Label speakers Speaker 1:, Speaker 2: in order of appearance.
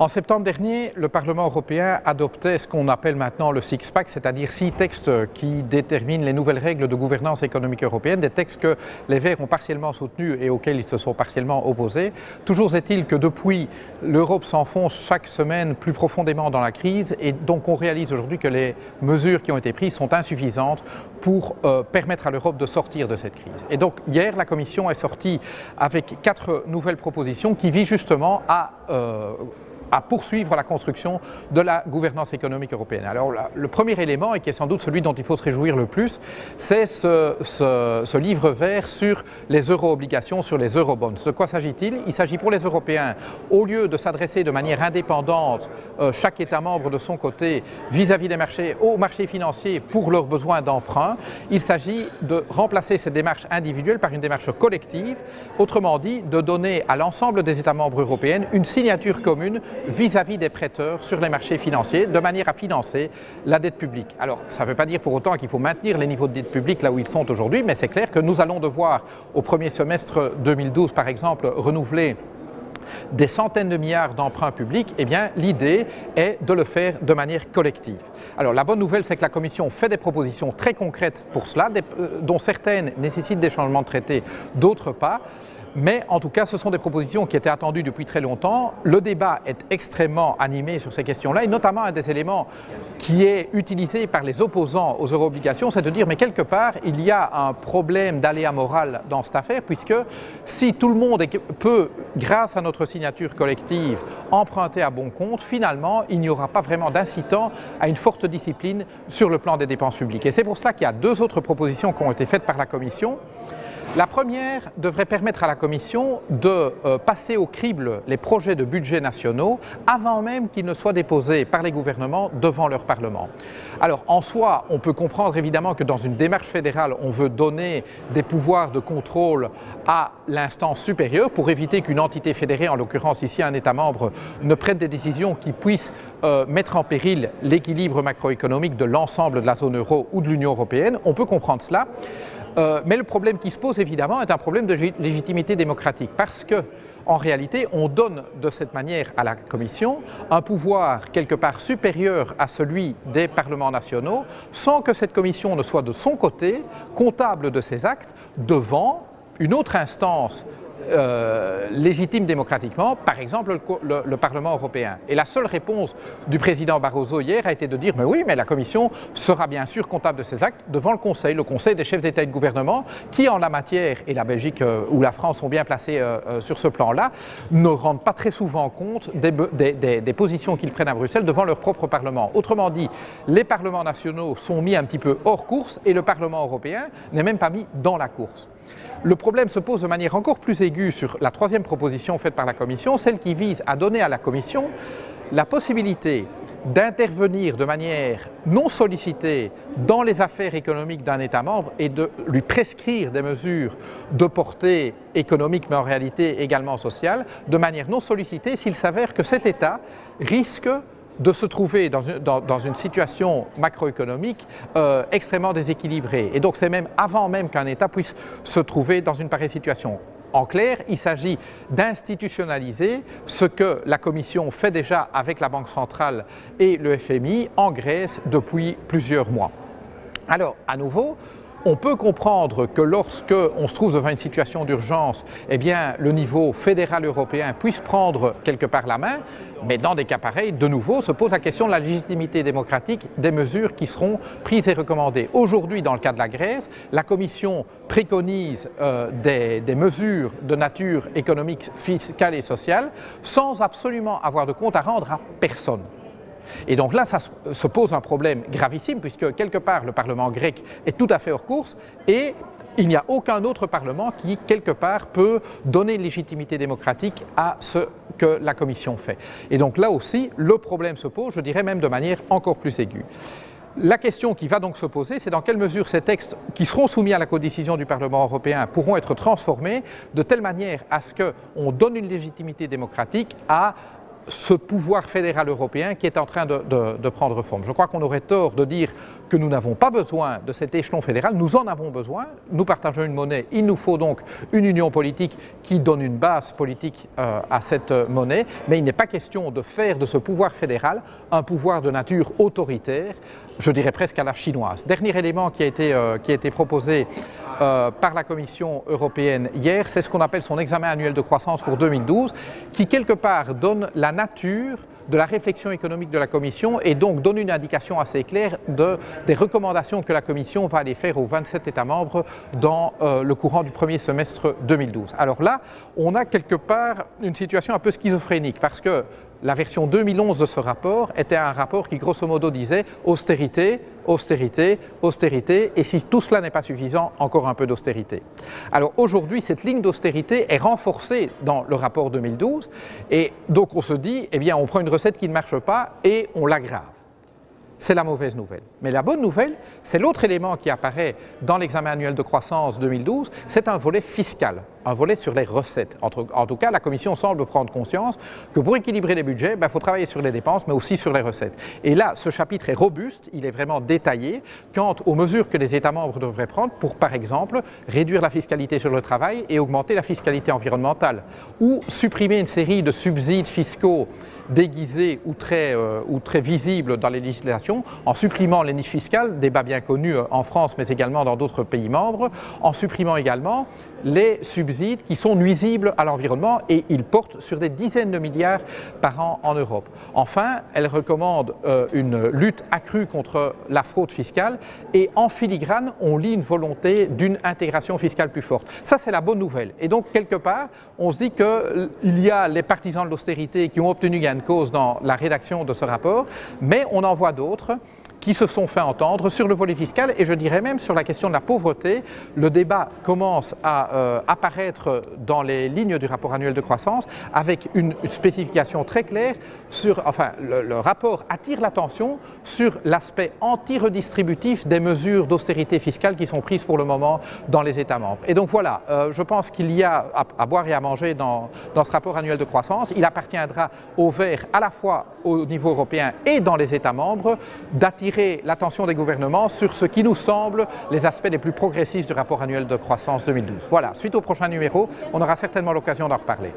Speaker 1: En septembre dernier, le Parlement européen adoptait ce qu'on appelle maintenant le six-pack, c'est-à-dire 6 textes qui déterminent les nouvelles règles de gouvernance économique européenne, des textes que les Verts ont partiellement soutenus et auxquels ils se sont partiellement opposés. Toujours est-il que depuis, l'Europe s'enfonce chaque semaine plus profondément dans la crise et donc on réalise aujourd'hui que les mesures qui ont été prises sont insuffisantes pour permettre à l'Europe de sortir de cette crise. Et donc hier, la Commission est sortie avec 4 nouvelles propositions qui visent justement à poursuivre la construction de la gouvernance économique européenne. Alors le premier élément, et qui est sans doute celui dont il faut se réjouir le plus, c'est ce livre vert sur les euro-obligations, sur les eurobonds. De quoi s'agit-il? Il s'agit pour les Européens, au lieu de s'adresser de manière indépendante, chaque État membre de son côté, vis-à-vis des marchés, aux marchés financiers pour leurs besoins d'emprunt, il s'agit de remplacer cette démarche individuelle par une démarche collective, autrement dit, de donner à l'ensemble des États membres européens une signature commune vis-à-vis des prêteurs sur les marchés financiers, de manière à financer la dette publique. Alors, ça ne veut pas dire pour autant qu'il faut maintenir les niveaux de dette publique là où ils sont aujourd'hui, mais c'est clair que nous allons devoir, au premier semestre 2012 par exemple, renouveler des centaines de milliards d'emprunts publics. Eh bien, l'idée est de le faire de manière collective. Alors, la bonne nouvelle, c'est que la Commission fait des propositions très concrètes pour cela, dont certaines nécessitent des changements de traité, d'autres pas. Mais en tout cas, ce sont des propositions qui étaient attendues depuis très longtemps. Le débat est extrêmement animé sur ces questions-là et notamment un des éléments qui est utilisé par les opposants aux euro-obligations, c'est de dire mais quelque part, il y a un problème d'aléa moral dans cette affaire puisque si tout le monde peut, grâce à notre signature collective, emprunter à bon compte, finalement, il n'y aura pas vraiment d'incitant à une forte discipline sur le plan des dépenses publiques. Et c'est pour cela qu'il y a 2 autres propositions qui ont été faites par la Commission. La première devrait permettre à la Commission de passer au crible les projets de budget nationaux avant même qu'ils ne soient déposés par les gouvernements devant leur Parlement. Alors en soi, on peut comprendre évidemment que dans une démarche fédérale, on veut donner des pouvoirs de contrôle à l'instance supérieure pour éviter qu'une entité fédérée, en l'occurrence ici un État membre, ne prenne des décisions qui puissent mettre en péril l'équilibre macroéconomique de l'ensemble de la zone euro ou de l'Union européenne. On peut comprendre cela. Mais le problème qui se pose évidemment est un problème de légitimité démocratique parce que, en réalité, on donne de cette manière à la Commission un pouvoir quelque part supérieur à celui des parlements nationaux sans que cette Commission ne soit de son côté comptable de ses actes devant une autre instance légitime démocratiquement, par exemple le Parlement européen. Et la seule réponse du président Barroso hier a été de dire mais oui, mais la Commission sera bien sûr comptable de ses actes devant le Conseil des chefs d'État et de gouvernement qui en la matière, et la Belgique ou la France sont bien placés sur ce plan-là, ne rendent pas très souvent compte des positions qu'ils prennent à Bruxelles devant leur propre Parlement. Autrement dit, les parlements nationaux sont mis un petit peu hors course et le Parlement européen n'est même pas mis dans la course. Le problème se pose de manière encore plus aiguë sur la 3e proposition faite par la Commission, celle qui vise à donner à la Commission la possibilité d'intervenir de manière non sollicitée dans les affaires économiques d'un État membre et de lui prescrire des mesures de portée économique mais en réalité également sociale, de manière non sollicitée s'il s'avère que cet État risque de se trouver dans une situation macroéconomique extrêmement déséquilibrée. Et donc c'est même avant même qu'un État puisse se trouver dans une pareille situation. En clair, il s'agit d'institutionnaliser ce que la Commission fait déjà avec la Banque centrale et le FMI en Grèce depuis plusieurs mois. Alors, à nouveau, on peut comprendre que lorsque on se trouve devant une situation d'urgence, eh bien, le niveau fédéral européen puisse prendre quelque part la main, mais dans des cas pareils, de nouveau, se pose la question de la légitimité démocratique des mesures qui seront prises et recommandées. Aujourd'hui, dans le cas de la Grèce, la Commission préconise des mesures de nature économique, fiscale et sociale sans absolument avoir de compte à rendre à personne. Et donc là, ça se pose un problème gravissime puisque quelque part le Parlement grec est tout à fait hors course et il n'y a aucun autre Parlement qui quelque part peut donner une légitimité démocratique à ce que la Commission fait. Et donc là aussi, le problème se pose, je dirais même de manière encore plus aiguë. La question qui va donc se poser, c'est dans quelle mesure ces textes qui seront soumis à la codécision du Parlement européen pourront être transformés de telle manière à ce qu'on donne une légitimité démocratique à ce pouvoir fédéral européen qui est en train de prendre forme. Je crois qu'on aurait tort de dire que nous n'avons pas besoin de cet échelon fédéral, nous en avons besoin, nous partageons une monnaie, il nous faut donc une union politique qui donne une base politique à cette monnaie, mais il n'est pas question de faire de ce pouvoir fédéral un pouvoir de nature autoritaire, je dirais presque à la chinoise. Dernier élément qui a été proposé par la Commission européenne hier, c'est ce qu'on appelle son examen annuel de croissance pour 2012, qui quelque part donne la nature de la réflexion économique de la Commission et donc donne une indication assez claire des recommandations que la Commission va aller faire aux 27 États membres dans le courant du premier semestre 2012. Alors là, on a quelque part une situation un peu schizophrénique parce que la version 2011 de ce rapport était un rapport qui grosso modo disait austérité, austérité, austérité et si tout cela n'est pas suffisant, encore un peu d'austérité. Alors aujourd'hui, cette ligne d'austérité est renforcée dans le rapport 2012 et donc on se dit, eh bien on prend une recette qui ne marche pas et on l'aggrave. C'est la mauvaise nouvelle. Mais la bonne nouvelle, c'est l'autre élément qui apparaît dans l'examen annuel de croissance 2012, c'est un volet fiscal, un volet sur les recettes. En tout cas, la Commission semble prendre conscience que pour équilibrer les budgets, il faut travailler sur les dépenses, mais aussi sur les recettes. Et là, ce chapitre est robuste, il est vraiment détaillé quant aux mesures que les États membres devraient prendre pour, par exemple, réduire la fiscalité sur le travail et augmenter la fiscalité environnementale, ou supprimer une série de subsides fiscaux déguisés ou très visibles dans les législations, en supprimant les niches fiscales, débat bien connu en France mais également dans d'autres pays membres, en supprimant également les subsides qui sont nuisibles à l'environnement et ils portent sur des dizaines de milliards par an en Europe. Enfin, elle recommande une lutte accrue contre la fraude fiscale et en filigrane, on lit une volonté d'une intégration fiscale plus forte. Ça, c'est la bonne nouvelle. Et donc, quelque part, on se dit qu'il y a les partisans de l'austérité qui ont obtenu gain de cause dans la rédaction de ce rapport, mais on en voit d'autres qui se sont fait entendre sur le volet fiscal et je dirais même sur la question de la pauvreté. Le débat commence à apparaître dans les lignes du rapport annuel de croissance avec une spécification très claire sur, enfin le rapport attire l'attention sur l'aspect anti-redistributif des mesures d'austérité fiscale qui sont prises pour le moment dans les États membres. Et donc voilà, je pense qu'il y a à boire et à manger dans ce rapport annuel de croissance. Il appartiendra au Vert à la fois au niveau européen et dans les États membres d'attirer l'attention des gouvernements sur ce qui nous semble les aspects les plus progressistes du rapport annuel de croissance 2012. Voilà, suite au prochain numéro, on aura certainement l'occasion d'en reparler.